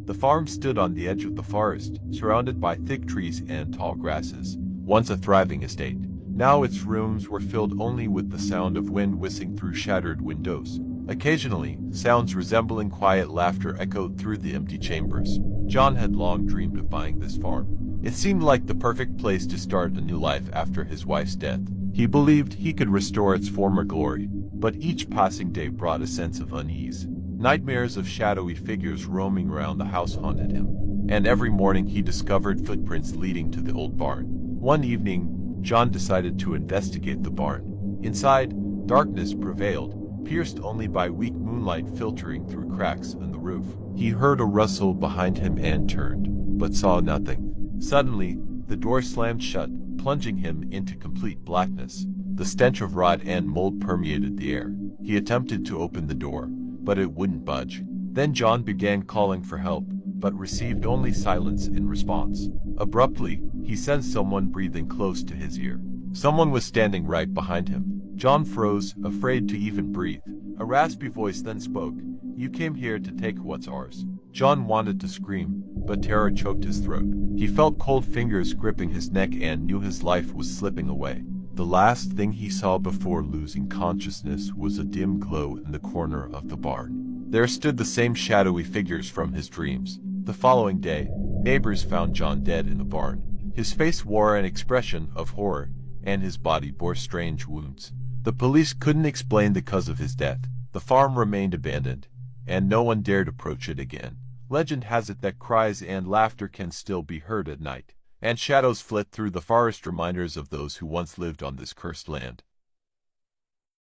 The farm stood on the edge of the forest, surrounded by thick trees and tall grasses. Once a thriving estate, now its rooms were filled only with the sound of wind whistling through shattered windows. Occasionally, sounds resembling quiet laughter echoed through the empty chambers. John had long dreamed of buying this farm. It seemed like the perfect place to start a new life after his wife's death. He believed he could restore its former glory, but each passing day brought a sense of unease. Nightmares of shadowy figures roaming around the house haunted him, and every morning he discovered footprints leading to the old barn. One evening, John decided to investigate the barn. Inside, darkness prevailed, pierced only by weak moonlight filtering through cracks in the roof. He heard a rustle behind him and turned, but saw nothing. Suddenly, the door slammed shut, plunging him into complete blackness. The stench of rot and mold permeated the air. He attempted to open the door, but it wouldn't budge. Then John began calling for help, but received only silence in response. Abruptly, he sensed someone breathing close to his ear. Someone was standing right behind him. John froze, afraid to even breathe. A raspy voice then spoke. "You came here to take what's ours." John wanted to scream, but terror choked his throat. He felt cold fingers gripping his neck and knew his life was slipping away. The last thing he saw before losing consciousness was a dim glow in the corner of the barn. There stood the same shadowy figures from his dreams. The following day, neighbors found John dead in the barn. His face wore an expression of horror, and his body bore strange wounds. The police couldn't explain the cause of his death. The farm remained abandoned, and no one dared approach it again. Legend has it that cries and laughter can still be heard at night, and shadows flit through the forest, reminders of those who once lived on this cursed land.